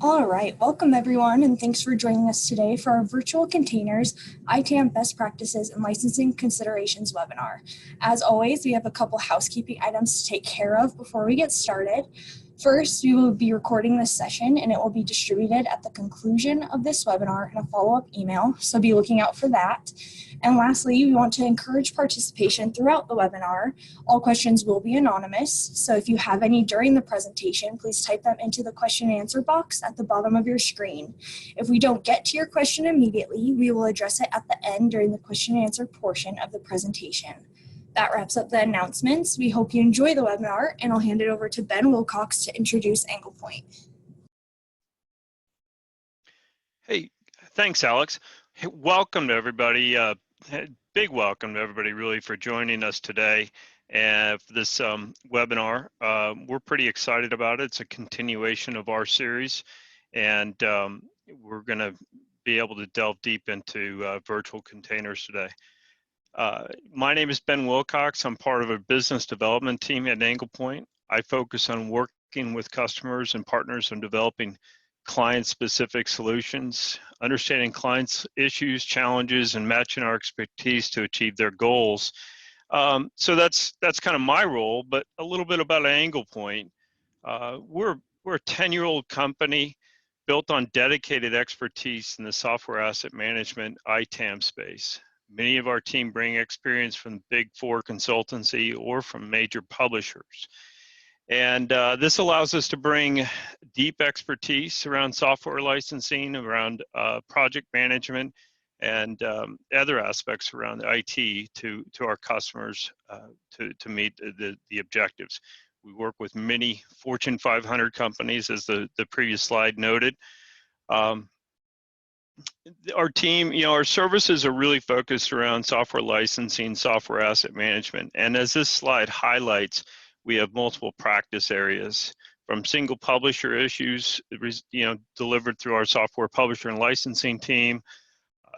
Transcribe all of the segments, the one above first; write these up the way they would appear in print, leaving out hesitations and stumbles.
All right, welcome everyone, and thanks for joining us today for our Virtual Containers, ITAM Best Practices and Licensing Considerations webinar. As always, we have a couple housekeeping items to take care of before we get started. First, we will be recording this session and it will be distributed at the conclusion of this webinar in a follow-up email, so be looking out for that. And lastly, we want to encourage participation throughout the webinar. All questions will be anonymous, so if you have any during the presentation, please type them into the question and answer box at the bottom of your screen. If we don't get to your question immediately, we will address it at the end during the question and answer portion of the presentation. That wraps up the announcements. We hope you enjoy the webinar, and I'll hand it over to Ben Wilcox to introduce Anglepoint. Hey, thanks, Alex. Hey, welcome to everybody. Big welcome to everybody, really, for joining us today and for this webinar. We're pretty excited about it. It's a continuation of our series, and we're going to be able to delve deep into virtual containers today. My name is Ben Wilcox. I'm part of a business development team at Anglepoint. I focus on working with customers and partners on developing client-specific solutions, understanding clients' issues, challenges, and matching our expertise to achieve their goals. So that's kind of my role, but a little bit about Anglepoint. We're a 10-year-old company built on dedicated expertise in the software asset management ITAM space. Many of our team bring experience from the Big Four consultancy or from major publishers. And this allows us to bring deep expertise around software licensing, around project management, and other aspects around IT to our customers to meet the objectives. We work with many Fortune 500 companies, as the previous slide noted. Our team, our services are really focused around software licensing, software asset management. And as this slide highlights, we have multiple practice areas, from single publisher issues, delivered through our software publisher and licensing team,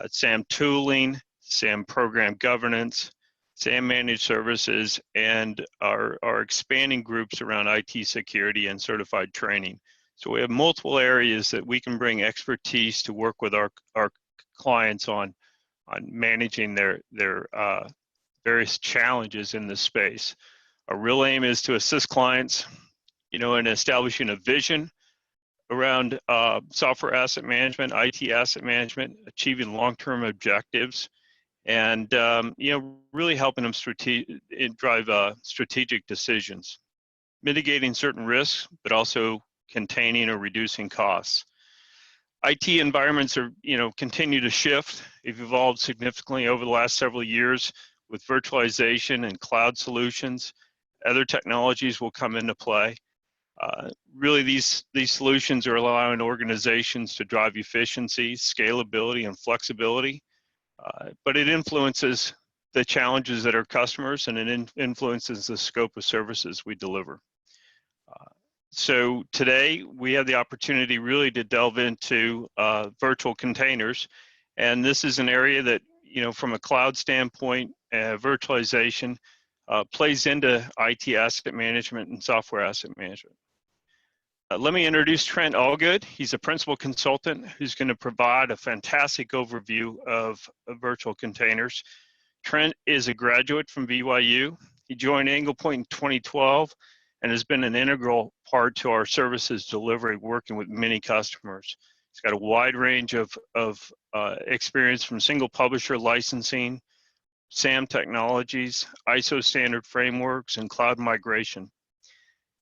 SAM tooling, SAM program governance, SAM managed services, and our expanding groups around IT security and certified training. So we have multiple areas that we can bring expertise to work with our clients on managing their various challenges in this space. Our real aim is to assist clients, in establishing a vision around software asset management, IT asset management, achieving long-term objectives, and really helping them drive strategic decisions, mitigating certain risks, but also containing or reducing costs. IT environments are, continue to shift. They've evolved significantly over the last several years with virtualization and cloud solutions. Other technologies will come into play. Really, these solutions are allowing organizations to drive efficiency, scalability, and flexibility, but it influences the challenges that our customers, and it influences the scope of services we deliver. So today, we have the opportunity really to delve into virtual containers, and this is an area that, from a cloud standpoint, virtualization plays into IT asset management and software asset management. Let me introduce Trent Allgood. He's a principal consultant who's going to provide a fantastic overview of virtual containers. Trent is a graduate from BYU. He joined Anglepoint in 2012 and has been an integral part to our services delivery, working with many customers. He's got a wide range of experience from single publisher licensing, SAM technologies, ISO standard frameworks, and cloud migration.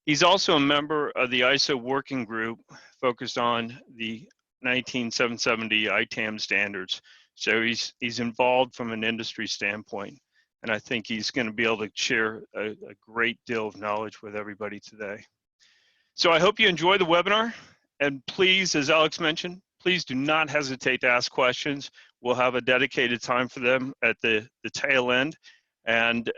He's also a member of the ISO working group focused on the 19770 ITAM standards. So he's involved from an industry standpoint, and I think he's going to be able to share a great deal of knowledge with everybody today. So I hope you enjoy the webinar, and please, as Alex mentioned, please do not hesitate to ask questions. We'll have a dedicated time for them at the tail end. And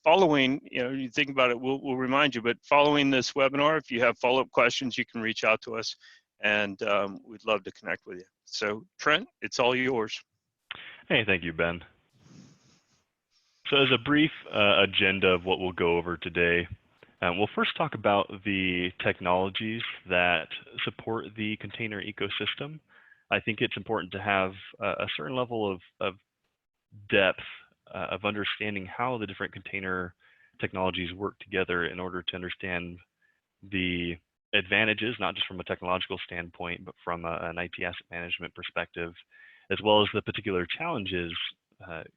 following, you think about it, we'll remind you, but following this webinar, if you have follow-up questions, you can reach out to us, and we'd love to connect with you. So Trent, it's all yours. Hey, thank you, Ben. So as a brief agenda of what we'll go over today, We'll first talk about the technologies that support the container ecosystem. I think it's important to have a certain level of depth of understanding how the different container technologies work together in order to understand the advantages, not just from a technological standpoint, but from an IT asset management perspective, as well as the particular challenges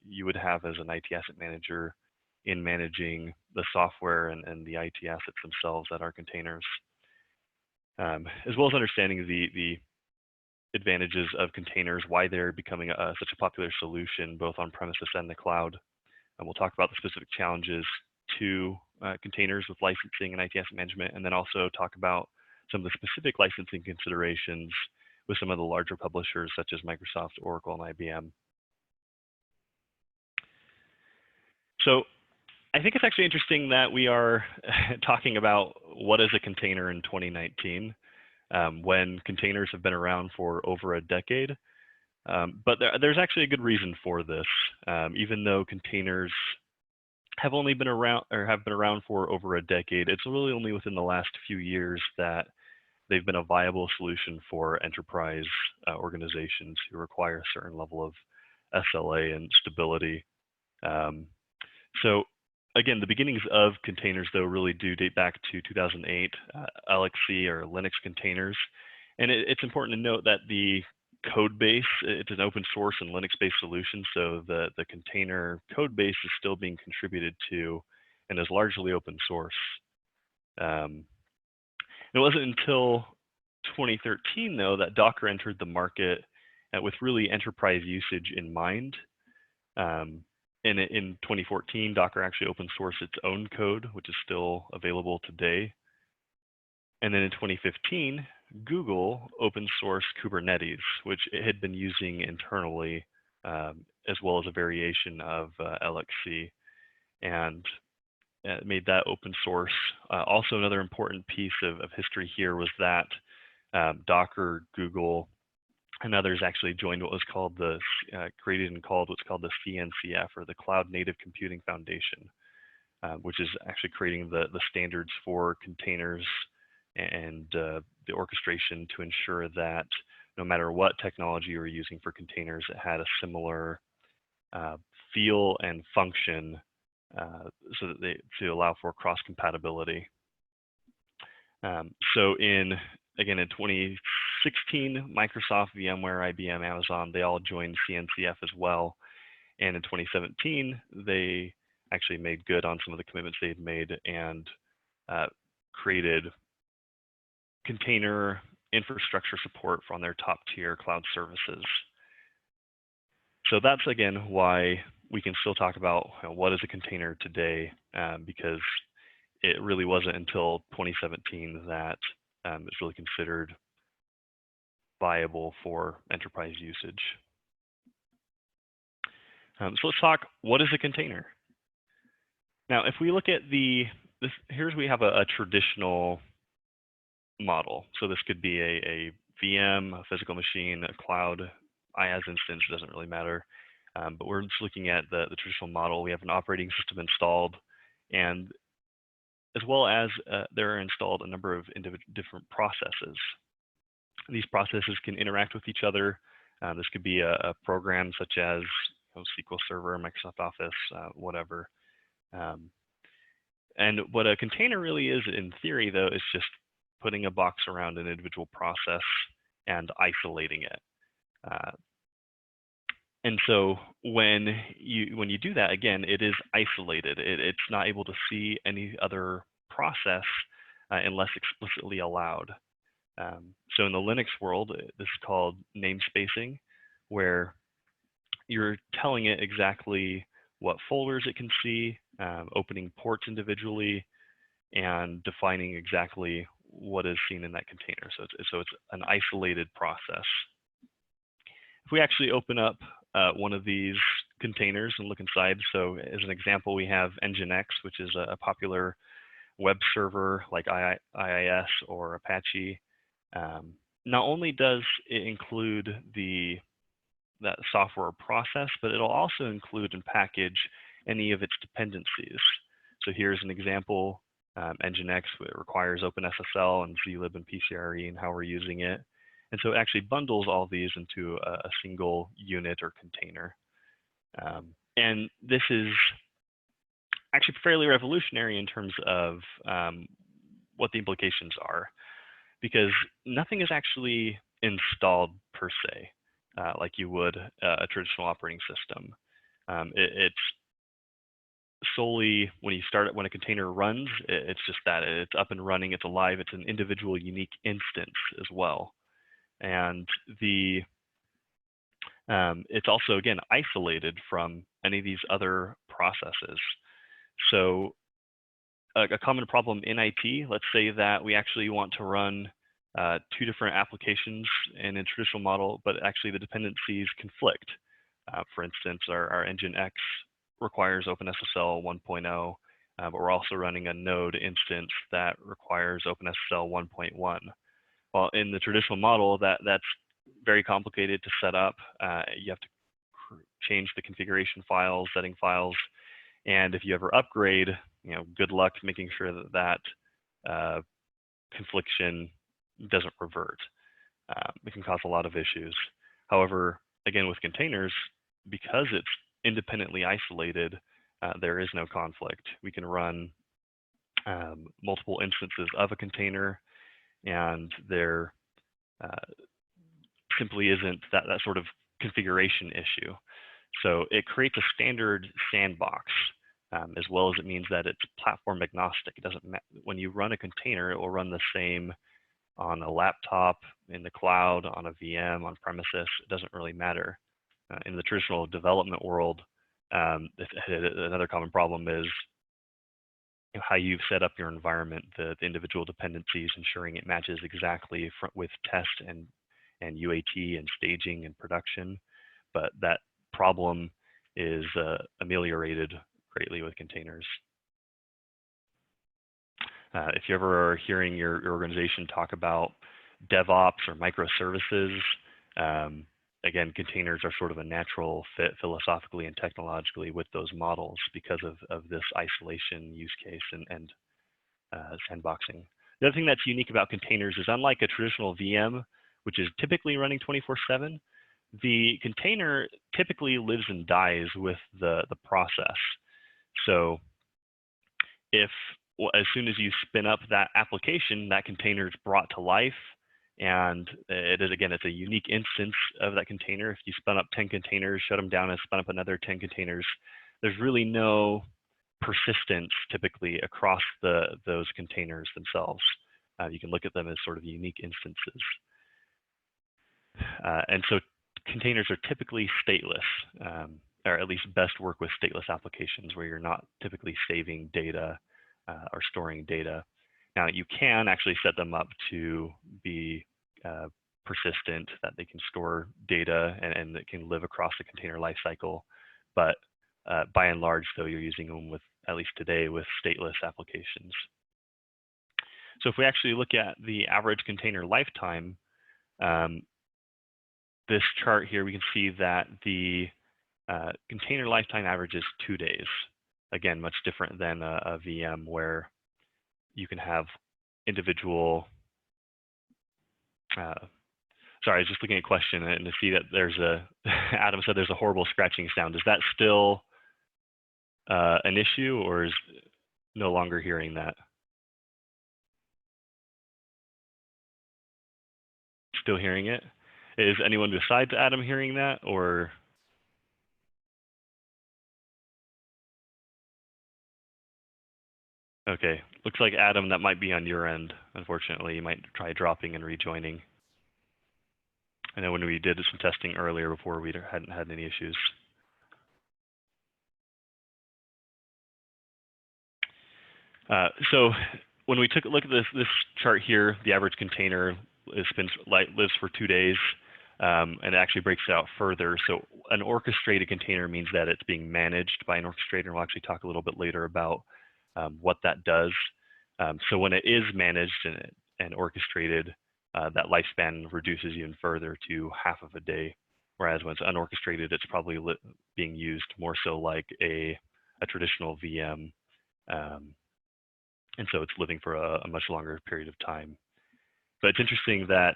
you would have as an IT asset manager in managing the software and the IT assets themselves that are containers, as well as understanding the advantages of containers, why they're becoming such a popular solution both on premises and the cloud. And we'll talk about the specific challenges to containers with licensing and IT asset management, and then also talk about some of the specific licensing considerations with some of the larger publishers such as Microsoft, Oracle, and IBM. So I think it's actually interesting that we are talking about what is a container in 2019 when containers have been around for over a decade. But there's actually a good reason for this. Even though containers have only been around or have been around for over a decade, it's really only within the last few years that they've been a viable solution for enterprise organizations who require a certain level of SLA and stability. So again, the beginnings of containers, though, really do date back to 2008, LXC or Linux containers. And it's important to note that the code base, it's an open source and Linux-based solution, so the container code base is still being contributed to and is largely open source. It wasn't until 2013, though, that Docker entered the market with really enterprise usage in mind. And in 2014, Docker actually open sourced its own code, which is still available today. And then in 2015, Google open sourced Kubernetes, which it had been using internally, as well as a variation of LXC, and made that open source. Also, another important piece of history here was that Docker, Google, and others actually joined what was called created and called what's called the CNCF, or the Cloud Native Computing Foundation, which is actually creating the standards for containers and the orchestration to ensure that no matter what technology you're using for containers, it had a similar feel and function so that to allow for cross compatibility. So again, in 2016, Microsoft, VMware, IBM, Amazon, they all joined CNCF as well. And in 2017, they actually made good on some of the commitments they'd made and created container infrastructure support from their top tier cloud services. So that's, again, why we can still talk about what is a container today, because it really wasn't until 2017 that it's really considered viable for enterprise usage. So let's talk, what is a container? Now, if we look at here's we have a traditional model. So this could be a VM, a physical machine, a cloud, IaaS instance, doesn't really matter. But we're just looking at the traditional model. We have an operating system installed, and as well as there are installed a number of different processes. These processes can interact with each other. This could be a program such as SQL Server, Microsoft Office, whatever. And what a container really is, in theory, though, is just putting a box around an individual process and isolating it. And so when you do that, again, it is isolated. It's not able to see any other process unless explicitly allowed. So in the Linux world, this is called namespacing, where you're telling it exactly what folders it can see, opening ports individually, and defining exactly what is seen in that container. So it's an isolated process. If we actually open up one of these containers and look inside, so as an example, we have Nginx, which is a popular web server like IIS or Apache. Not only does it include that software process, but it'll also include and package any of its dependencies. So here's an example Nginx requires OpenSSL and zlib and PCRE and how we're using it. And so it actually bundles all these into a single unit or container. And this is actually fairly revolutionary in terms of what the implications are, because nothing is actually installed per se, like you would a traditional operating system. It's solely when you start it, when a container runs, it's just that it's up and running, it's alive, it's an individual unique instance as well. And it's also, again, isolated from any of these other processes. So a common problem in IT, let's say that we actually want to run 2 different applications in a traditional model, but actually the dependencies conflict. For instance, our Nginx requires OpenSSL 1.0, but we're also running a node instance that requires OpenSSL 1.1. Well, in the traditional model, that's very complicated to set up. You have to change the configuration files, setting files, and if you ever upgrade, good luck making sure that confliction doesn't revert. It can cause a lot of issues. However, again, with containers, because it's independently isolated, there is no conflict. We can run multiple instances of a container, and there simply isn't that sort of configuration issue. So it creates a standard sandbox, as well as it means that it's platform agnostic. It doesn't matter. When you run a container, it will run the same on a laptop, in the cloud, on a VM, on premises. It doesn't really matter. In the traditional development world, another common problem is how you've set up your environment, the individual dependencies, ensuring it matches exactly with test and UAT and staging and production. But that problem is ameliorated greatly with containers. If you ever are hearing your organization talk about DevOps or microservices, again, containers are sort of a natural fit philosophically and technologically with those models because of this isolation use case and sandboxing. The other thing that's unique about containers is, unlike a traditional VM, which is typically running 24/7, the container typically lives and dies with the process. So if as soon as you spin up that application, that container is brought to life, and it is, again, it's a unique instance of that container. If you spun up 10 containers, shut them down, and spun up another 10 containers, there's really no persistence typically across those containers themselves. You can look at them as sort of unique instances. And so containers are typically stateless, or at least best work with stateless applications where you're not typically saving data or storing data. Now, you can actually set them up to be persistent, that they can store data and it can live across the container lifecycle. But by and large, though, you're using them with, at least today, with stateless applications. So if we actually look at the average container lifetime, this chart here, we can see that the container lifetime average is 2 days. Again, much different than a VM where you can have individual, sorry, I was just looking at a question and to see that there's Adam said there's a horrible scratching sound. Is that still an issue, or is no longer hearing that? Still hearing it? Is anyone besides Adam hearing that, or? Okay, looks like Adam, that might be on your end. Unfortunately, you might try dropping and rejoining. I know when we did some testing earlier before, we hadn't had any issues. So when we took a look at this chart here, the average container lives for 2 days, and it actually breaks it out further. So an orchestrated container means that it's being managed by an orchestrator. We'll actually talk a little bit later about what that does. So when it is managed and orchestrated, that lifespan reduces even further to half of a day. Whereas when it's unorchestrated, it's probably being used more so like a traditional VM. And so it's living for a much longer period of time. But it's interesting that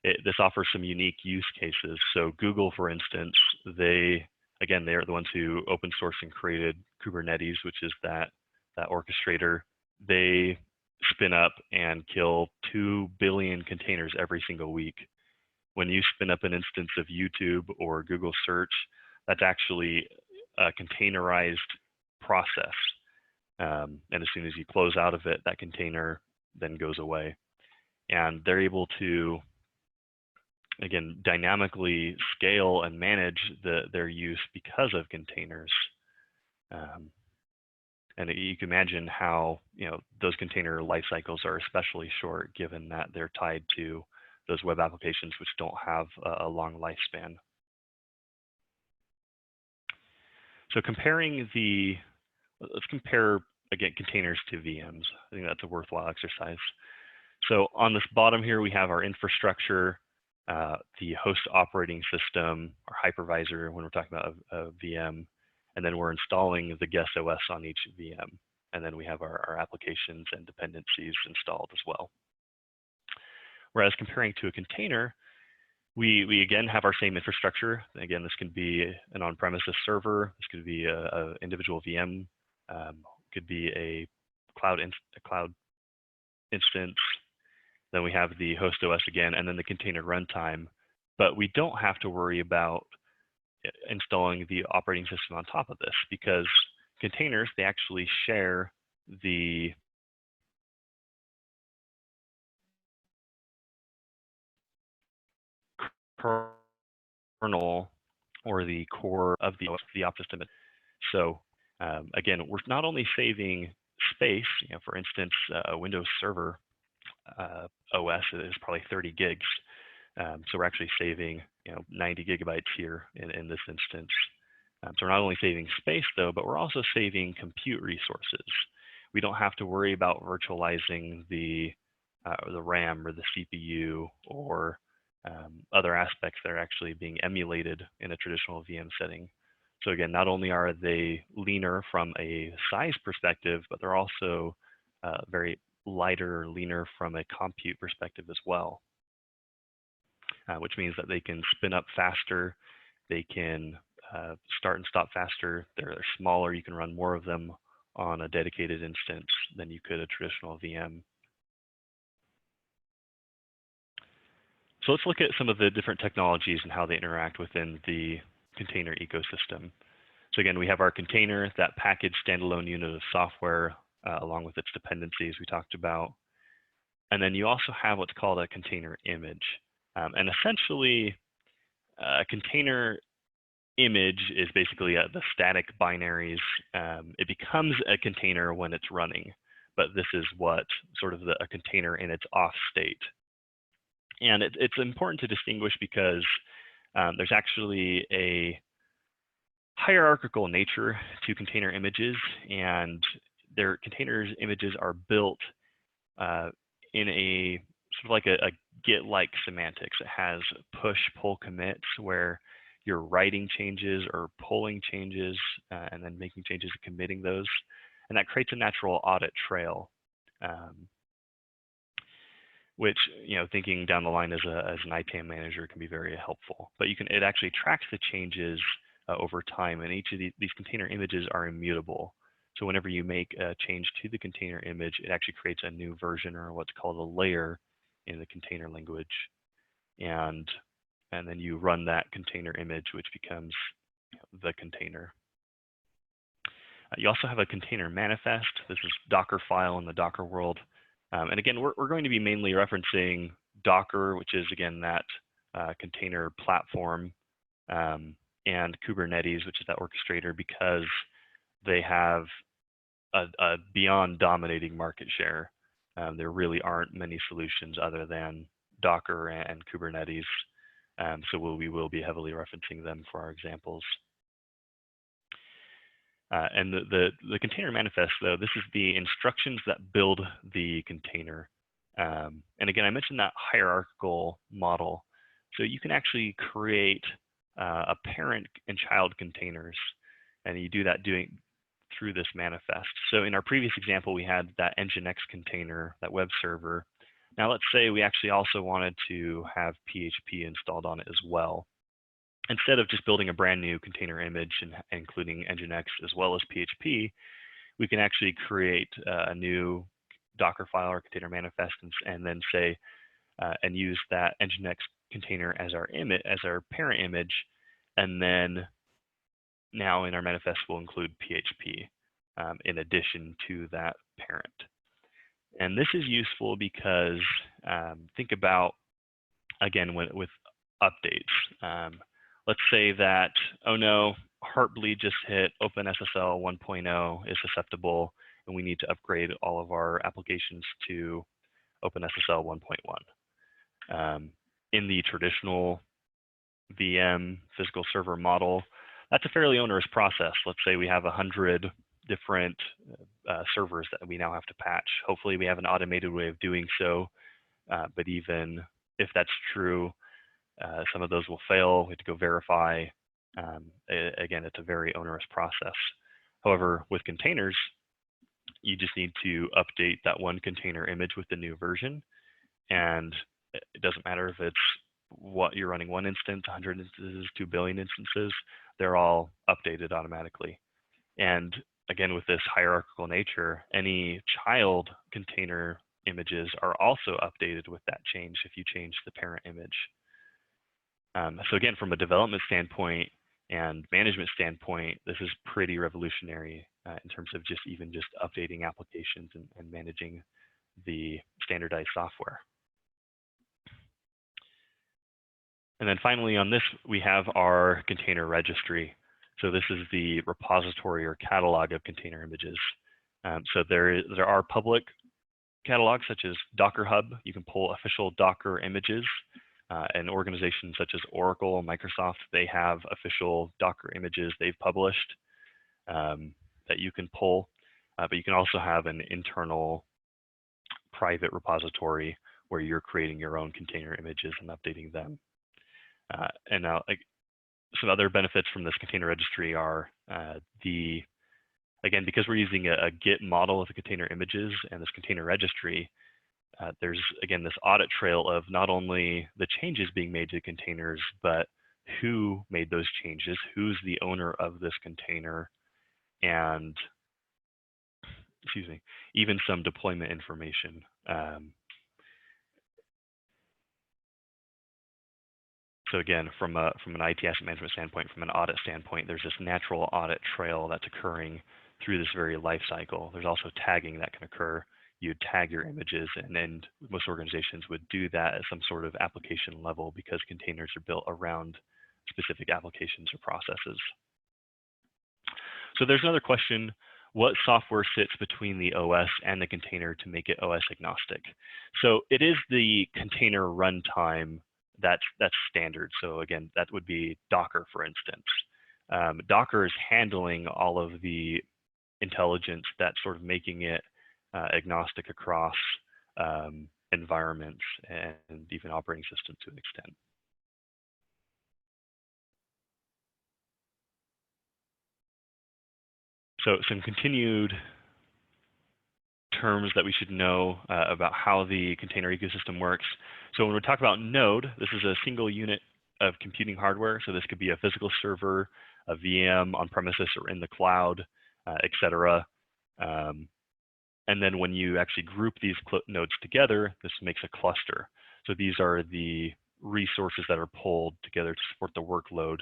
this offers some unique use cases. So Google, for instance, they are the ones who open sourced and created Kubernetes, which is that orchestrator. They spin up and kill 2 billion containers every single week. When you spin up an instance of YouTube or Google search, that's actually a containerized process. And as soon as you close out of it, that container then goes away. And they're able to, again, dynamically scale and manage their use because of containers. And you can imagine how those container life cycles are especially short, given that they're tied to those web applications which don't have a long lifespan. So let's compare again containers to VMs. I think that's a worthwhile exercise. So on this bottom here, we have our infrastructure, the host operating system, our hypervisor when we're talking about a VM, and then we're installing the guest OS on each VM. And then we have our applications and dependencies installed as well. Whereas comparing to a container, we again have our same infrastructure. Again, this can be an on-premises server. This could be a individual VM. Could be a cloud instance. Then we have the host OS again, and then the container runtime. But we don't have to worry about installing the operating system on top of this, because containers, they actually share the kernel or the core of the op system. So again, we're not only saving space, for instance, a Windows Server OS is probably 30 gigs. So we're actually saving 90 gigabytes here in this instance. So we're not only saving space though, but we're also saving compute resources. We don't have to worry about virtualizing the RAM or the CPU or other aspects that are actually being emulated in a traditional VM setting. So again, not only are they leaner from a size perspective, but they're also very lighter, leaner from a compute perspective as well, which means that they can spin up faster, they can start and stop faster, they're smaller, you can run more of them on a dedicated instance than you could a traditional VM. So let's look at some of the different technologies and how they interact within the container ecosystem. So again, we have our container, that packaged standalone unit of software, along with its dependencies we talked about. And then you also have what's called a container image. And essentially, a container image is basically the static binaries. It becomes a container when it's running, but this is what sort of a container in its off state. And it's important to distinguish because there's actually a hierarchical nature to container images, and their containers images are built in a sort of like a Git-like semantics. It has push, pull commits where you're writing changes or pulling changes and then making changes and committing those, and that creates a natural audit trail. Which, thinking down the line as an ITAM manager can be very helpful. But it actually tracks the changes over time, and each of these container images are immutable. So whenever you make a change to the container image, it actually creates a new version or what's called a layer in the container language. And then you run that container image, which becomes the container. You also have a container manifest. This is Docker file in the Docker world. And again, we're going to be mainly referencing Docker, which is, again, that container platform, and Kubernetes, which is that orchestrator, because they have a beyond dominating market share. There really aren't many solutions other than Docker and Kubernetes. So we will be heavily referencing them for our examples. And the container manifest, though, this is the instructions that build the container. And again, I mentioned that hierarchical model. So you can actually create a parent and child containers. And you do that through this manifest. So in our previous example, we had that Nginx container, that web server. Now let's say we actually also wanted to have PHP installed on it as well. Instead of just building a brand new container image and including Nginx as well as PHP, we can actually create a new Docker file or container manifest and then say, and use that Nginx container as our image, as our parent image, and then now in our manifest we'll include PHP in addition to that parent. And this is useful because think about, again, with updates. Let's say that, oh no, Heartbleed just hit OpenSSL 1.0 is susceptible, and we need to upgrade all of our applications to OpenSSL 1.1. In the traditional VM physical server model, that's a fairly onerous process. Let's say we have 100 different servers that we now have to patch. Hopefully we have an automated way of doing so, but even if that's true, some of those will fail. We have to go verify. Again, it's a very onerous process. However, with containers, you just need to update that one container image with the new version. And it doesn't matter if it's what you're running, one instance, 100 instances, 2 billion instances, they're all updated automatically. And again, with this hierarchical nature, any child container images are also updated with that change if you change the parent image. So again, from a development standpoint and management standpoint, this is pretty revolutionary in terms of just updating applications and managing the standardized software. And then finally on this, we have our container registry. So this is the repository or catalog of container images. So there are public catalogs such as Docker Hub. You can pull official Docker images. And organizations such as Oracle and Microsoft, they have official Docker images they've published that you can pull. But you can also have an internal private repository where you're creating your own container images and updating them. And now, some other benefits from this container registry are again, because we're using a Git model of the container images and this container registry, there's, again, this audit trail of not only the changes being made to containers, but who made those changes, who's the owner of this container, and, excuse me, even some deployment information. So again, from an IT asset management standpoint, from an audit standpoint, there's this natural audit trail that's occurring through this very life cycle. There's also tagging that can occur. You'd tag your images, and then most organizations would do that at some sort of application level because containers are built around specific applications or processes. So there's another question: what software sits between the OS and the container to make it OS agnostic? So it is the container runtime that's standard. So again, that would be Docker, for instance. Docker is handling all of the intelligence that's sort of making it agnostic across environments and even operating systems to an extent. So some continued terms that we should know about how the container ecosystem works. So when we talk about node, this is a single unit of computing hardware. So this could be a physical server, a VM on premises or in the cloud, etc. And then when you actually group these nodes together, this makes a cluster. So these are the resources that are pulled together to support the workload.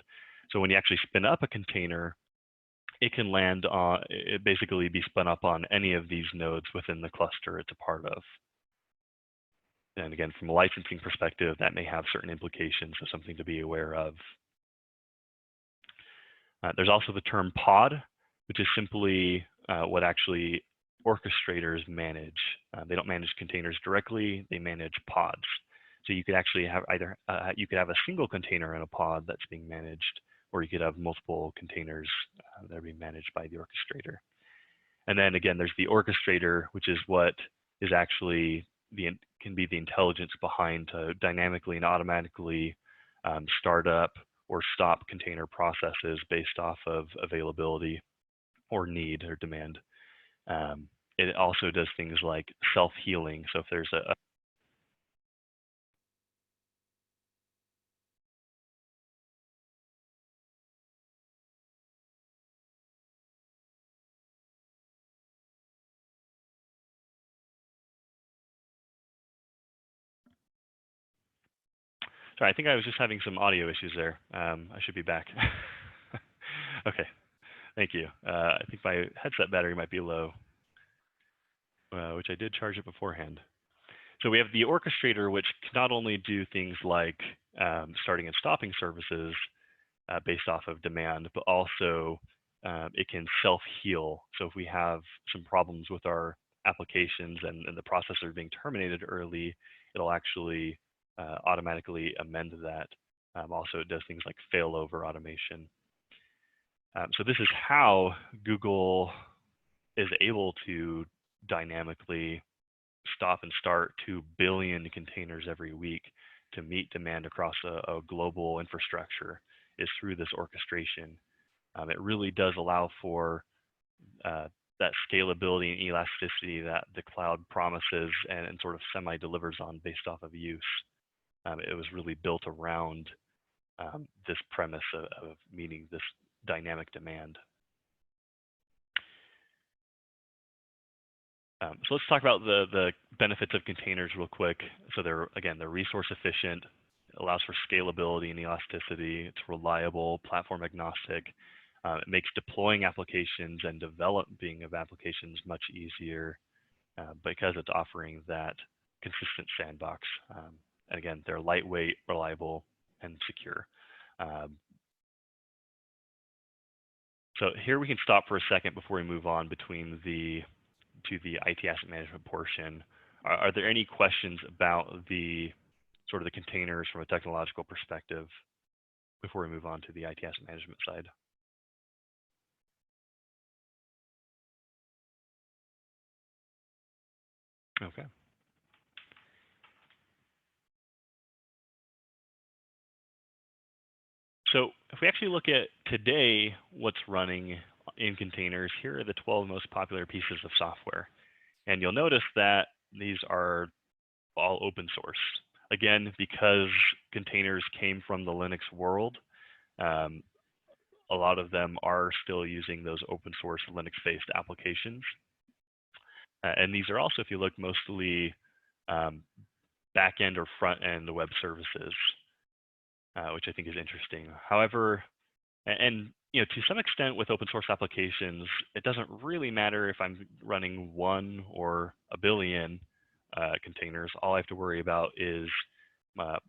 So when you actually spin up a container, it can land on, it basically be spun up on any of these nodes within the cluster it's a part of. And again, from a licensing perspective, that may have certain implications, so something to be aware of. There's also the term pod, which is simply what actually orchestrators manage. They don't manage containers directly, they manage pods. So you could actually have either, you could have a single container in a pod that's being managed, or you could have multiple containers that are being managed by the orchestrator. And then again, there's the orchestrator, which is what is actually can be the intelligence behind to dynamically and automatically start up or stop container processes based off of availability or need or demand. It also does things like self-healing. So if there's a Sorry, I think I was just having some audio issues there. I should be back. Okay, thank you. I think my headset battery might be low, which I did charge it beforehand. So we have the orchestrator, which can not only do things like starting and stopping services based off of demand, but also it can self-heal. So if we have some problems with our applications and the processor being terminated early, it'll actually automatically amend that. Also, it does things like failover automation. So this is how Google is able to dynamically stop and start 2 billion containers every week to meet demand across a global infrastructure is through this orchestration. It really does allow for that scalability and elasticity that the cloud promises and sort of semi-delivers on based off of use. It was really built around this premise of meeting this dynamic demand. So let's talk about the benefits of containers real quick. So they're resource efficient, allows for scalability and elasticity. It's reliable, platform agnostic. It makes deploying applications and developing of applications much easier because it's offering that consistent sandbox. And again, they're lightweight, reliable, and secure. So here we can stop for a second before we move on to the IT asset management portion. Are there any questions about the sort of the containers from a technological perspective before we move on to the IT asset management side? Okay. So if we actually look at today, what's running in containers, here are the 12 most popular pieces of software. And you'll notice that these are all open source. Again, because containers came from the Linux world, a lot of them are still using those open source Linux-based applications. And these are also, if you look, mostly back-end or front-end web services, which I think is interesting. However, and to some extent with open source applications, it doesn't really matter if I'm running 1 or a billion containers. All I have to worry about is, that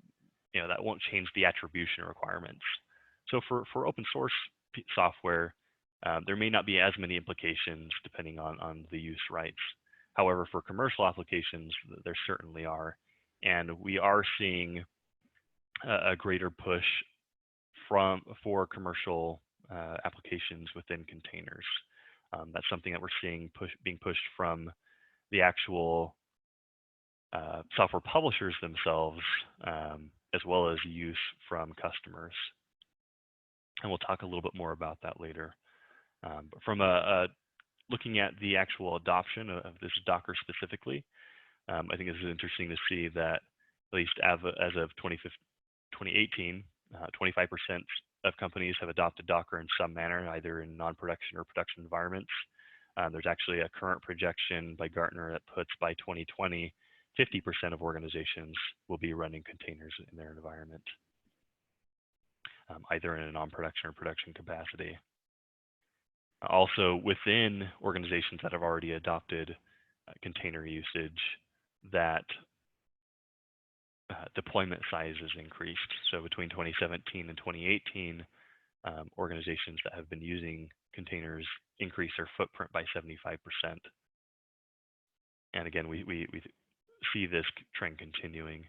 won't change the attribution requirements. So for open source software, there may not be as many implications depending on the use rights. However, for commercial applications, there certainly are. And we are seeing a greater push for commercial applications within containers. That's something that we're seeing being pushed from the actual software publishers themselves, as well as use from customers. And we'll talk a little bit more about that later. But from looking at the actual adoption of this Docker specifically, I think this is interesting to see that at least as of 2018, 25% of companies have adopted Docker in some manner, either in non-production or production environments. There's actually a current projection by Gartner that puts by 2020, 50% of organizations will be running containers in their environment, either in a non-production or production capacity. Also, within organizations that have already adopted container usage, that deployment size has increased. So between 2017 and 2018, organizations that have been using containers increased their footprint by 75%. And again, we see this trend continuing.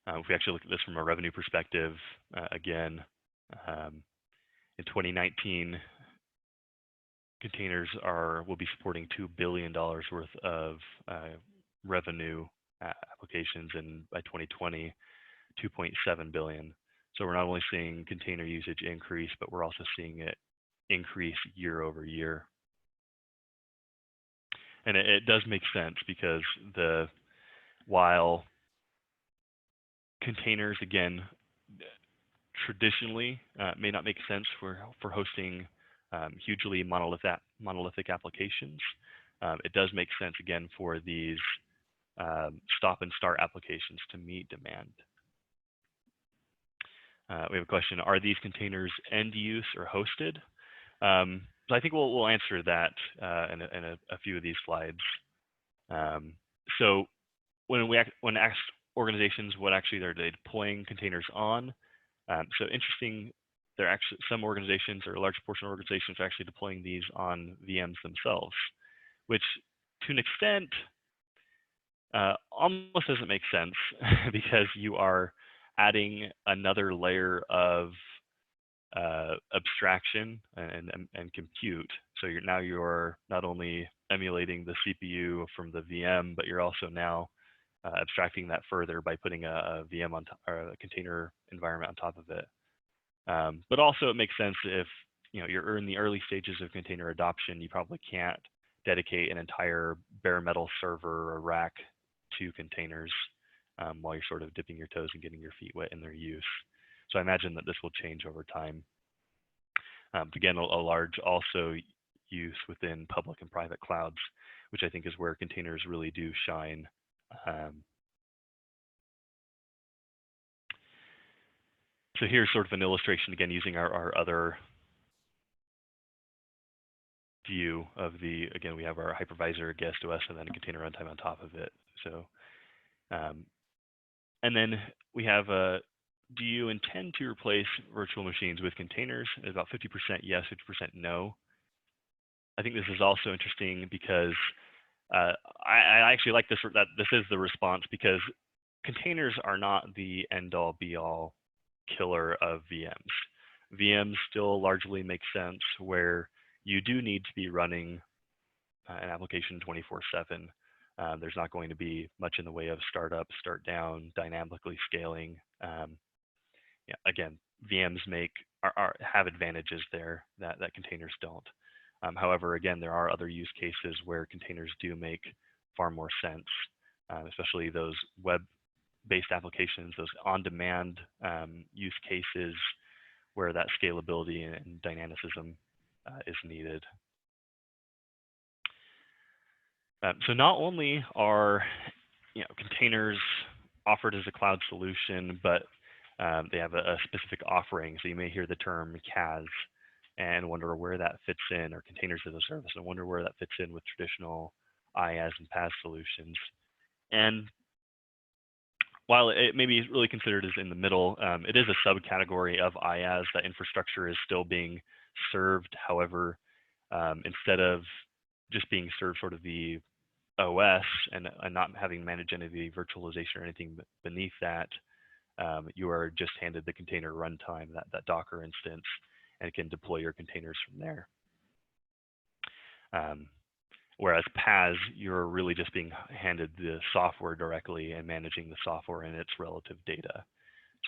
If we actually look at this from a revenue perspective, again, in 2019, containers will be supporting $2 billion worth of revenue applications, and by 2020, 2.7 billion. So we're not only seeing container usage increase, but we're also seeing it increase year over year. And it does make sense because while containers, again, traditionally may not make sense for hosting hugely monolithic applications, it does make sense, again, for these stop and start applications to meet demand. We have a question: are these containers end use or hosted? So I think we'll answer that in a few of these slides. So when asked organizations what actually they're deploying containers on, so interesting, there are actually some organizations, or a large portion of organizations, are actually deploying these on VMs themselves, which to an extent almost doesn't make sense because you are adding another layer of abstraction and compute. So you're not only emulating the CPU from the VM, but you're also now abstracting that further by putting a VM on top, or a container environment on top of it. But also it makes sense if you're in the early stages of container adoption, you probably can't dedicate an entire bare metal server or rack to containers while you're sort of dipping your toes and getting your feet wet in their use. So I imagine that this will change over time. Again, a large also use within public and private clouds, which I think is where containers really do shine. So here's sort of an illustration, again, using our other view of again, we have our hypervisor, guest OS, and then a container runtime on top of it. So, and then we have do you intend to replace virtual machines with containers? About 50% yes, 50% no. I think this is also interesting because I actually like this, that this is the response, because containers are not the end-all be-all killer of VMs. VMs still largely make sense where you do need to be running an application 24/7. There's not going to be much in the way of startup, start down, dynamically scaling. Yeah, again, VMs have advantages there that containers don't. However, again, there are other use cases where containers do make far more sense, especially those web-based applications, those on-demand use cases where that scalability and dynamicism is needed. So not only are containers offered as a cloud solution, but they have a specific offering. So you may hear the term CaaS and wonder where that fits in, or containers as a service, and wonder where that fits in with traditional IaaS and PaaS solutions. And while it may be really considered as in the middle, it is a subcategory of IaaS. That infrastructure is still being served. However, instead of just being served sort of the OS and not having managed any of the virtualization or anything beneath that, you are just handed the container runtime, that Docker instance, and can deploy your containers from there. Whereas PaaS, you're really just being handed the software directly and managing the software and its relative data.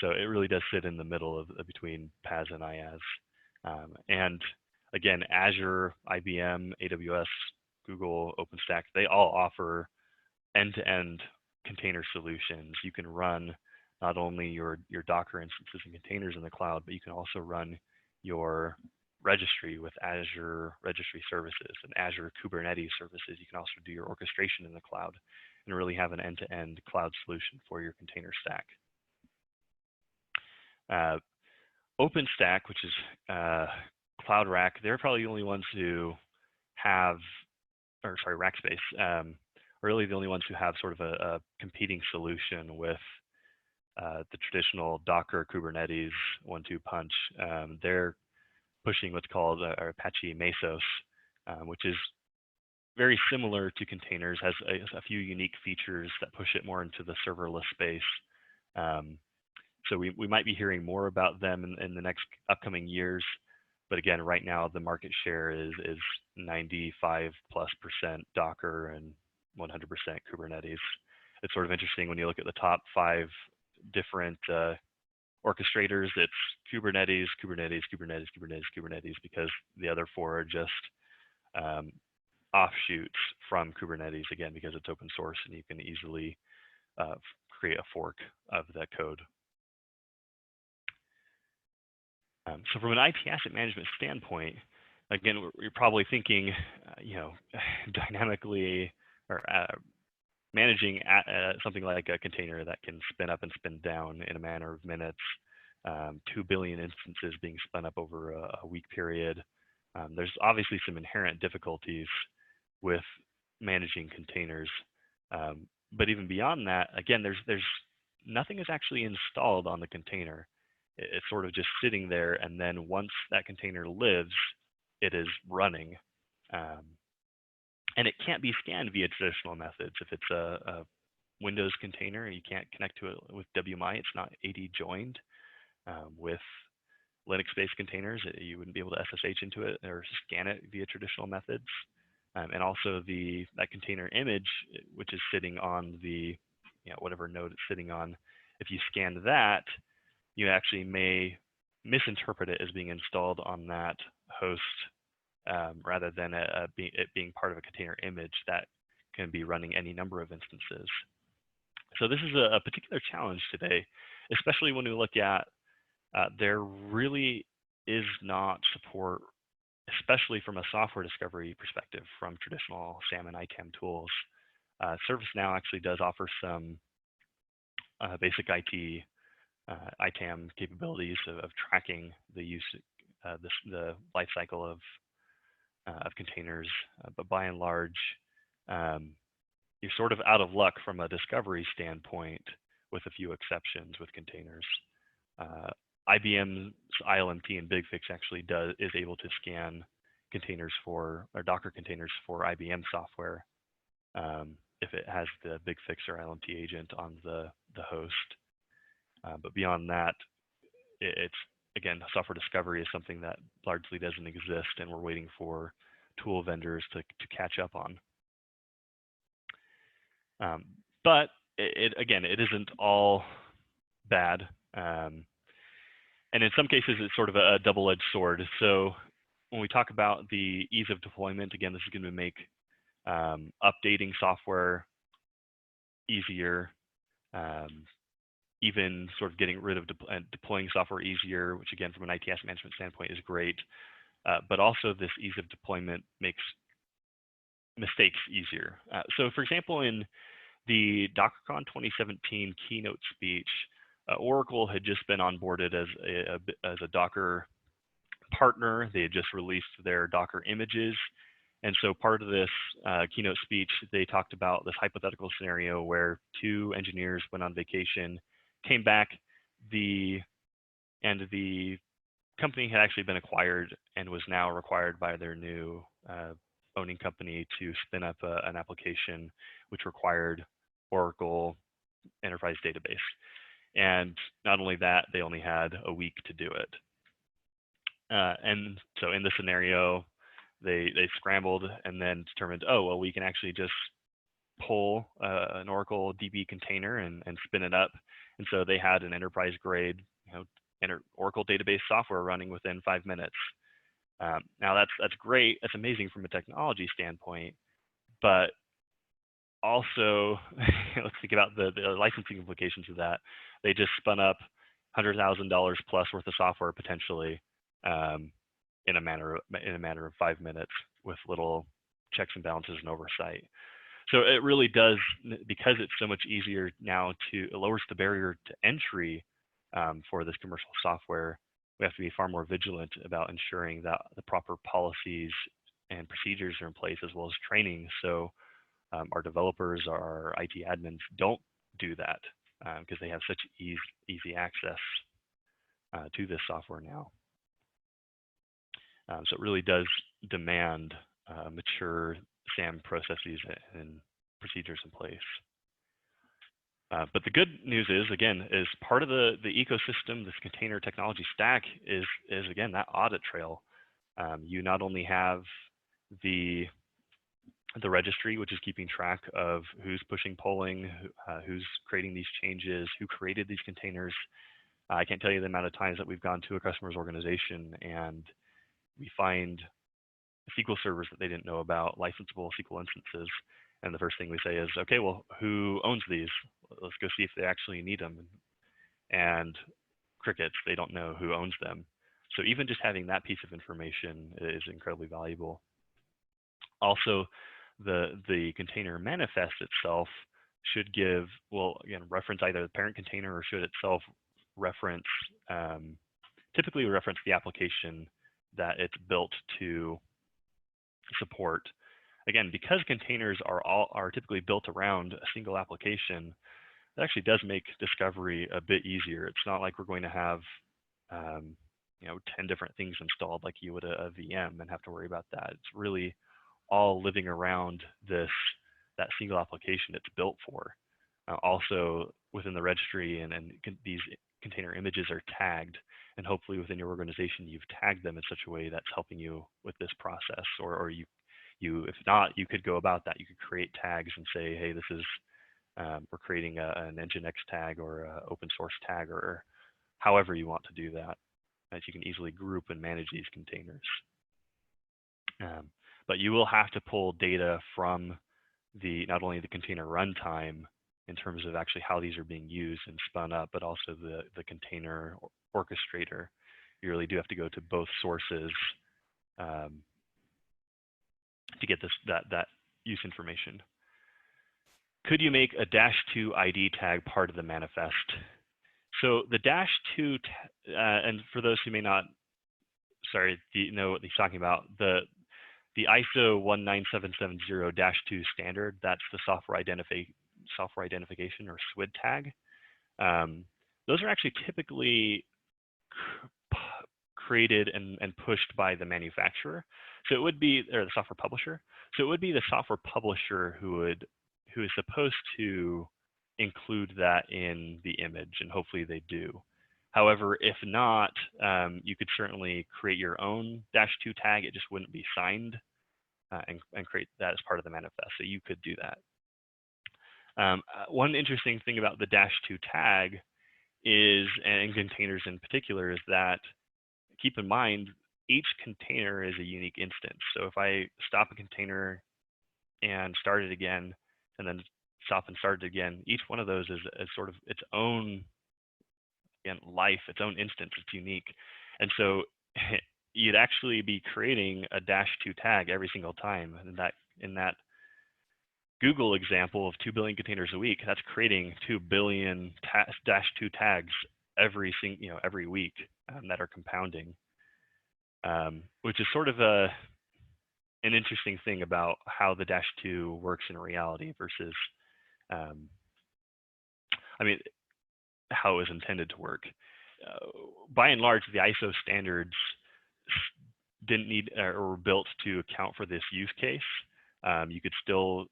So it really does sit in the middle of between PaaS and IaaS. And again, Azure, IBM, AWS, Google, OpenStack, they all offer end-to-end container solutions. You can run not only your Docker instances and containers in the cloud, but you can also run your registry with Azure Registry Services and Azure Kubernetes Services. You can also do your orchestration in the cloud and really have an end-to-end cloud solution for your container stack. OpenStack, which is Cloud Rack, they're probably the only ones who have, or sorry, Rackspace, really the only ones who have sort of a competing solution with the traditional Docker Kubernetes 1-2 punch. They're pushing what's called Apache Mesos, which is very similar to containers, has a few unique features that push it more into the serverless space. So we might be hearing more about them in the next upcoming years. But again, right now the market share is 95+% Docker and 100% Kubernetes. It's sort of interesting when you look at the top 5 different orchestrators, it's Kubernetes, Kubernetes, Kubernetes, Kubernetes, Kubernetes, because the other four are just offshoots from Kubernetes, again, because it's open source and you can easily create a fork of that code. So from an IT asset management standpoint, again, you're probably thinking, dynamically or managing something like a container that can spin up and spin down in a matter of minutes, 2 billion instances being spun up over a week period. There's obviously some inherent difficulties with managing containers. But even beyond that, again, there's nothing is actually installed on the container. It's sort of just sitting there, and then once that container lives, it is running. And it can't be scanned via traditional methods. If it's a Windows container and you can't connect to it with WMI, it's not AD joined. With Linux-based containers, you wouldn't be able to SSH into it or scan it via traditional methods. And also that container image, which is sitting on the, whatever node it's sitting on, if you scan that, you actually may misinterpret it as being installed on that host rather than it being part of a container image that can be running any number of instances. So this is a particular challenge today, especially when we look at there really is not support, especially from a software discovery perspective, from traditional SAM and ITAM tools. ServiceNow actually does offer some basic IT ITAM capabilities of tracking the use, the life cycle of containers, but by and large, you're sort of out of luck from a discovery standpoint, with a few exceptions with containers. IBM's ILMT and BigFix actually is able to scan containers or Docker containers for IBM software if it has the BigFix or ILMT agent on the host. But beyond that, it's, again, software discovery is something that largely doesn't exist, and we're waiting for tool vendors to catch up on. But again, it isn't all bad. And in some cases, it's sort of a double-edged sword. So when we talk about the ease of deployment, again, this is going to make updating software easier, even sort of getting rid of deploying software easier, which again, from an IT asset management standpoint is great. But also this ease of deployment makes mistakes easier. So for example, in the DockerCon 2017 keynote speech, Oracle had just been onboarded as a Docker partner. They had just released their Docker images. And so part of this keynote speech, they talked about this hypothetical scenario where 2 engineers went on vacation, came back, and the company had actually been acquired and was now required by their new owning company to spin up an application which required Oracle Enterprise Database. And not only that, they only had a week to do it. And so in this scenario, they scrambled and then determined, oh, well, we can actually just pull an Oracle DB container and spin it up. And so they had an enterprise grade, Oracle database software running within 5 minutes. Now that's great. That's amazing from a technology standpoint, but also let's think about the licensing implications of that. They just spun up $100,000 plus worth of software potentially in a matter of 5 minutes with little checks and balances and oversight. So it really does, because it's so much easier now it lowers the barrier to entry for this commercial software. We have to be far more vigilant about ensuring that the proper policies and procedures are in place, as well as training. So our developers, our IT admins don't do that because they have such easy access to this software now. So it really does demand mature SAM processes and procedures in place. But the good news is, again, is part of the ecosystem, this container technology stack is again, that audit trail. You not only have the registry, which is keeping track of who's pushing polling, who's creating these changes, who created these containers, I can't tell you the amount of times that we've gone to a customer's organization and we find SQL servers that they didn't know about, licensable SQL instances, and the first thing we say is, okay, well, who owns these? Let's go see if they actually need them. And crickets, they don't know who owns them. So even just having that piece of information is incredibly valuable. Also, the container manifest itself should give, well, again, reference either the parent container or should itself reference, typically reference the application that it's built to support. Again, because containers are typically built around a single application, it actually does make discovery a bit easier. It's not like we're going to have 10 different things installed like you would a VM and have to worry about that. It's really all living around that single application it's built for. Also within the registry and these container images are tagged, and hopefully within your organization you've tagged them in such a way that's helping you with this process, or you if not, you could go about that. You could create tags and say, hey, this is we're creating an Nginx tag or an open source tag, or however you want to do that, as you can easily group and manage these containers. But you will have to pull data from not only the container runtime in terms of actually how these are being used and spun up, but also the container orchestrator. You really do have to go to both sources to get that use information. Could you make a -2 ID tag part of the manifest? So the -2, and for those who may not, know what he's talking about, the ISO 19770-2 standard, that's the software identification or SWID tag. Those are actually typically created and pushed by the manufacturer. So it would be, or the software publisher. So it would be the software publisher who is supposed to include that in the image, and hopefully they do. However, if not, you could certainly create your own -2 tag. It just wouldn't be signed, and create that as part of the manifest. So you could do that. One interesting thing about the -2 tag is, and containers in particular, is that keep in mind each container is a unique instance. So if I stop a container and start it again, and then stop and start it again, each one of those is sort of its own life, its own instance. It's unique, and so you'd actually be creating a -2 tag every single time. And in that Google example of 2 billion containers a week, that's creating 2 billion -2 tags every week that are compounding, which is sort of an interesting thing about how the -2 works in reality versus, how it was intended to work. By and large, the ISO standards didn't need or were built to account for this use case. You could still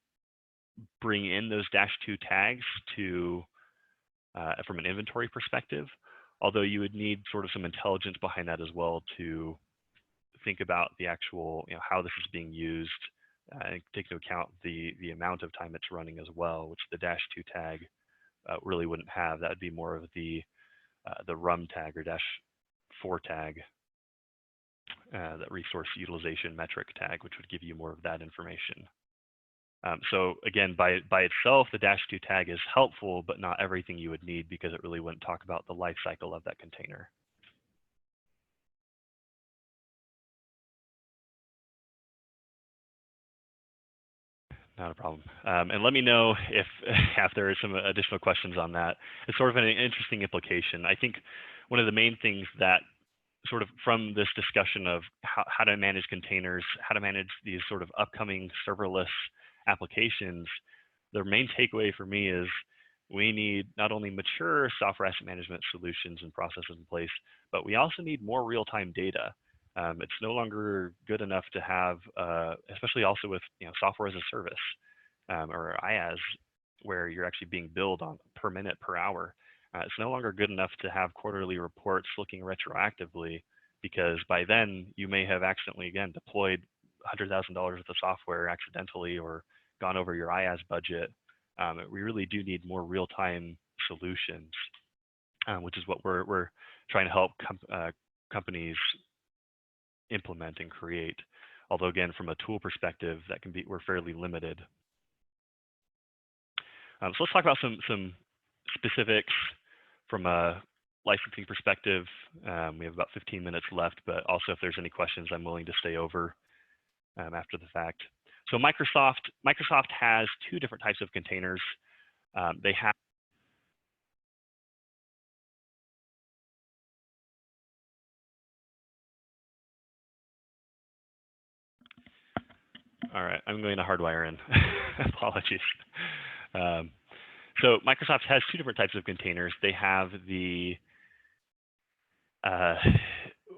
bring in those -2 tags from an inventory perspective, although you would need sort of some intelligence behind that as well to think about the actual, how this is being used, and take into account the amount of time it's running as well, which the -2 tag really wouldn't have. That would be more of the RUM tag or -4 tag, that resource utilization metric tag, which would give you more of that information. So again, by itself, the -2 tag is helpful, but not everything you would need, because it really wouldn't talk about the life cycle of that container. Not a problem. And let me know if there are some additional questions on that. It's sort of an interesting implication. I think one of the main things that sort of from this discussion of how to manage containers, how to manage these sort of upcoming serverless applications, the main takeaway for me is we need not only mature software asset management solutions and processes in place, but we also need more real-time data. It's no longer good enough to have, especially also with software as a service, or IaaS, where you're actually being billed on per minute, per hour. It's no longer good enough to have quarterly reports looking retroactively, because by then you may have accidentally, again, deployed $100,000 worth of software accidentally or gone over your IaaS budget. We really do need more real-time solutions. which is what we're trying to help companies implement and create. Although again, from a tool perspective, we're fairly limited. So let's talk about some specifics from a licensing perspective. We have about 15 minutes left, but also if there's any questions, I'm willing to stay over after the fact. So Microsoft has two different types of containers. They have All right, I'm going to hardwire in. Apologies. So Microsoft has two different types of containers. They have the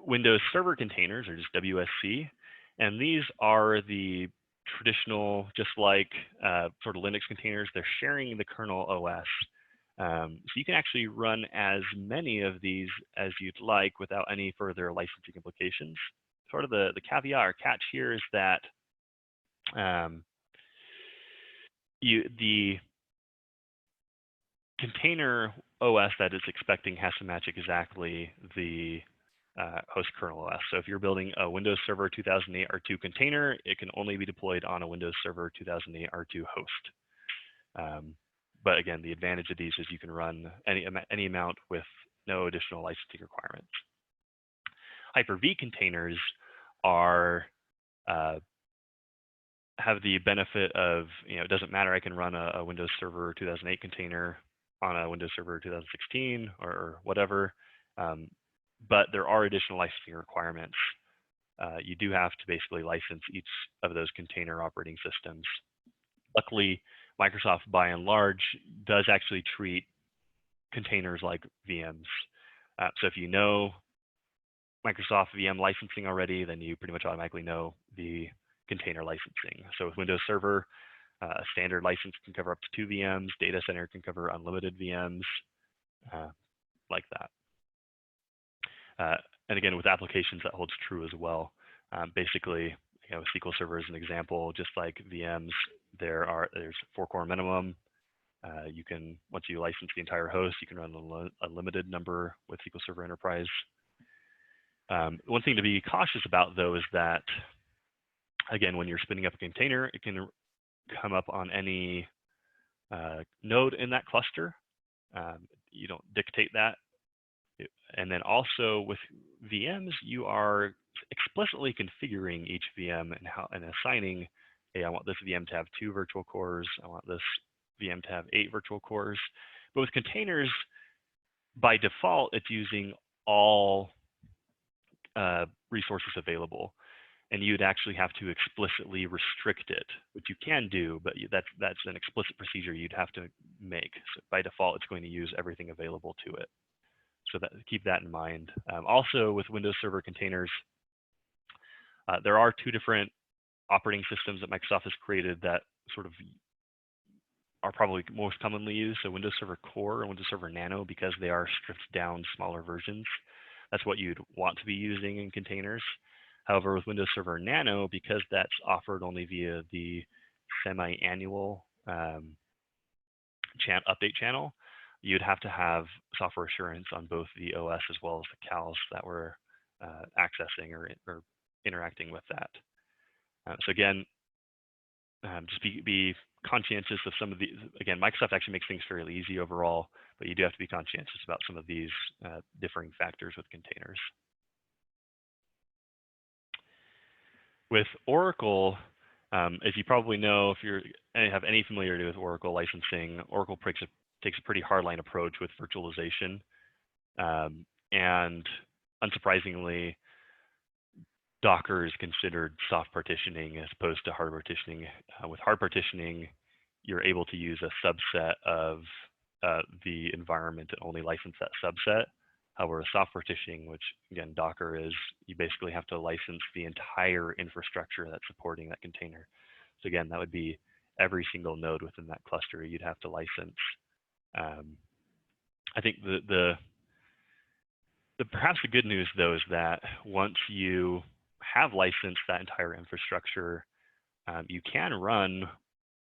Windows Server containers, or just WSC, and these are the traditional, just like sort of Linux containers. They're sharing the kernel OS. So you can actually run as many of these as you'd like without any further licensing implications. Sort of the caveat or catch here is that the container OS that it's expecting has to match exactly the host kernel OS. So if you're building a Windows Server 2008 R2 container, it can only be deployed on a Windows Server 2008 R2 host. But again, the advantage of these is you can run any amount with no additional licensing requirements. Hyper-V containers are have the benefit of, it doesn't matter, I can run a Windows Server 2008 container on a Windows Server 2016 or whatever, but there are additional licensing requirements. You do have to basically license each of those container operating systems. Luckily, Microsoft, by and large, does actually treat containers like VMs. So if you know Microsoft VM licensing already, then you pretty much automatically know the container licensing. So with Windows Server, standard license can cover up to 2 VMs. Data Center can cover unlimited VMs, like that. And again, with applications, that holds true as well. Basically, SQL Server is an example. Just like VMs, there's 4-core minimum. You can, once you license the entire host, you can run a limited number with SQL Server Enterprise. One thing to be cautious about, though, is that, again, when you're spinning up a container, it can come up on any node in that cluster. You don't dictate that. And then also with VMs, you are explicitly configuring each VM and assigning, hey, I want this VM to have 2 virtual cores. I want this VM to have 8 virtual cores. But with containers, by default, it's using all resources available. And you'd actually have to explicitly restrict it, which you can do, but that's an explicit procedure you'd have to make. So by default, it's going to use everything available to it. So keep that in mind. Also, with Windows Server containers, there are 2 different operating systems that Microsoft has created that sort of are probably most commonly used. So Windows Server Core and Windows Server Nano, because they are stripped down smaller versions. That's what you'd want to be using in containers. However, with Windows Server Nano, because that's offered only via the semi-annual update channel, you'd have to have software assurance on both the OS as well as the CaaS that we're accessing or interacting with that. So again, just be conscientious of some of the, again, Microsoft actually makes things fairly easy overall, but you do have to be conscientious about some of these differing factors with containers. With Oracle, as you probably know, if you have any familiarity with Oracle licensing, Oracle takes a pretty hardline approach with virtualization. And unsurprisingly, Docker is considered soft partitioning as opposed to hard partitioning. With hard partitioning, you're able to use a subset of the environment and only license that subset. However, soft partitioning, which again Docker is, you basically have to license the entire infrastructure that's supporting that container. So again, that would be every single node within that cluster you'd have to license. I think perhaps the good news though is that once you have licensed that entire infrastructure, you can run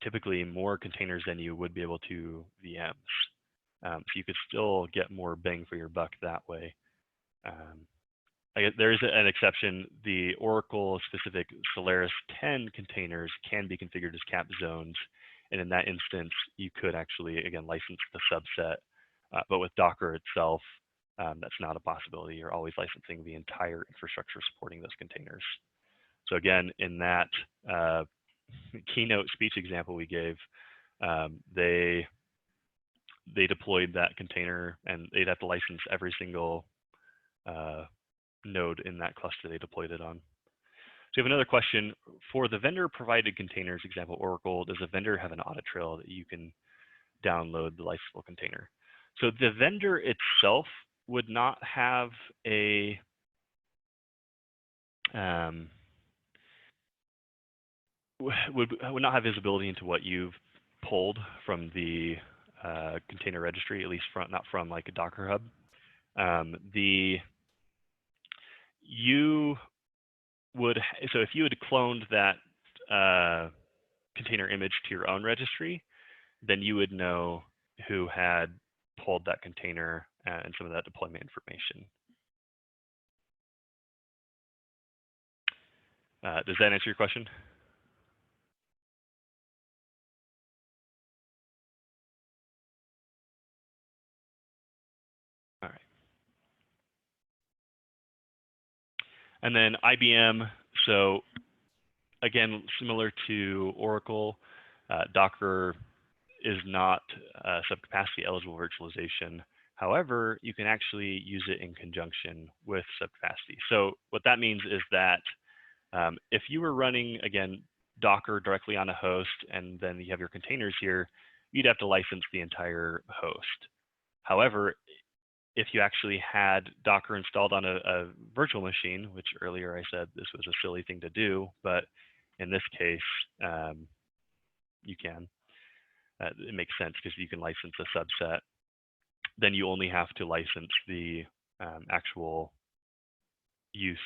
typically more containers than you would be able to VMs. So you could still get more bang for your buck that way. I guess there is an exception. The Oracle-specific Solaris 10 containers can be configured as cap zones, and in that instance, you could actually, again, license the subset. But with Docker itself, that's not a possibility. You're always licensing the entire infrastructure supporting those containers. So again, in that keynote speech example we gave, they deployed that container, and they'd have to license every single node in that cluster they deployed it on. So we have another question. For the vendor-provided containers, example Oracle, does the vendor have an audit trail that you can download the licensable container? So the vendor itself would not have a would not have visibility into what you've pulled from the container registry, at least not from like a Docker Hub. So if you had cloned that container image to your own registry, then you would know who had pulled that container and some of that deployment information. Does that answer your question? All right. And then IBM, so again, similar to Oracle, Docker is not subcapacity eligible virtualization. However, you can actually use it in conjunction with subcapacity. So what that means is that if you were running, again, Docker directly on a host, and then you have your containers here, you'd have to license the entire host. However, if you actually had Docker installed on a virtual machine, which earlier I said this was a silly thing to do, but in this case, you can. It makes sense because you can license a subset. Then you only have to license the actual use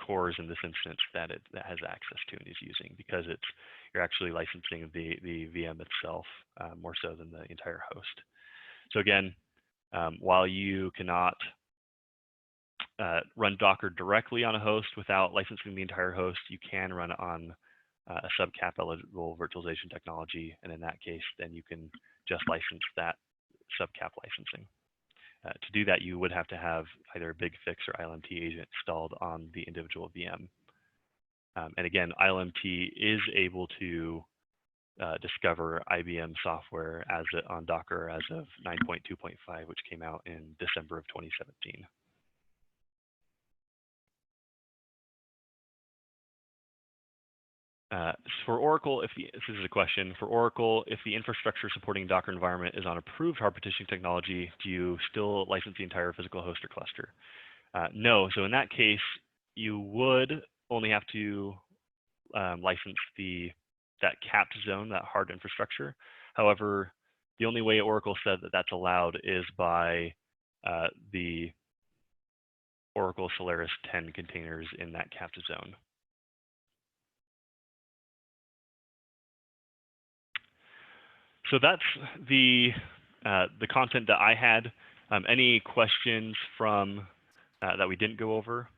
cores in this instance that it has access to and is using, because you're actually licensing the VM itself more so than the entire host. So again, while you cannot run Docker directly on a host without licensing the entire host, you can run it on a subcap eligible virtualization technology, and in that case, then you can just license that subcap licensing. To do that, you would have to have either a big fix or ILMT agent installed on the individual VM. And again, ILMT is able to discover IBM software on Docker as of 9.2.5, which came out in December of 2017. For Oracle, this is a question. For Oracle, if the infrastructure supporting Docker environment is on approved hard partitioning technology, do you still license the entire physical host or cluster? No. So in that case, you would only have to license that capped zone, that hard infrastructure. However, the only way Oracle said that that's allowed is by the Oracle Solaris 10 containers in that capped zone. So that's the content that I had. Any questions from that we didn't go over?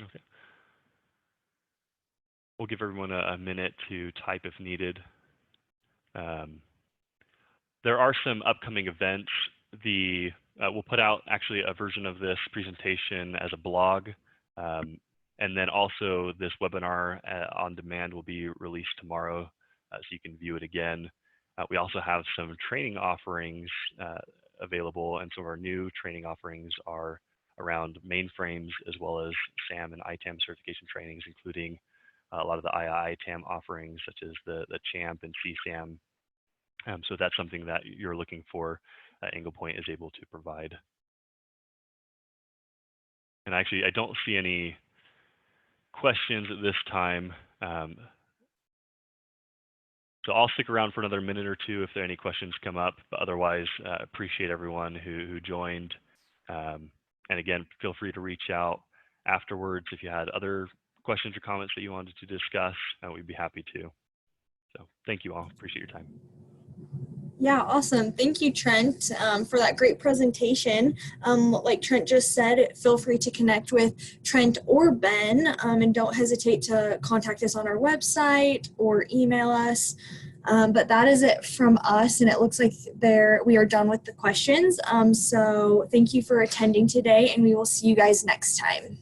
Okay. We'll give everyone a minute to type if needed. There are some upcoming events. We'll put out actually a version of this presentation as a blog. And then also this webinar on demand will be released tomorrow, so you can view it again. We also have some training offerings available, and some of our new training offerings are around mainframes as well as SAM and ITAM certification trainings, including a lot of the ITAM offerings such as the CHAMP and CSAM. So that's something that you're looking for, Anglepoint is able to provide. And actually, I don't see any questions at this time. So I'll stick around for another minute or two if there are any questions come up, but otherwise, appreciate everyone who joined. And again, feel free to reach out afterwards if you had other questions or comments that you wanted to discuss, we'd be happy to. So thank you all. Appreciate your time. Yeah, awesome. Thank you, Trent, for that great presentation. Like Trent just said, feel free to connect with Trent or Ben, and don't hesitate to contact us on our website or email us. But that is it from us, and it looks like we are done with the questions. So thank you for attending today, and we will see you guys next time.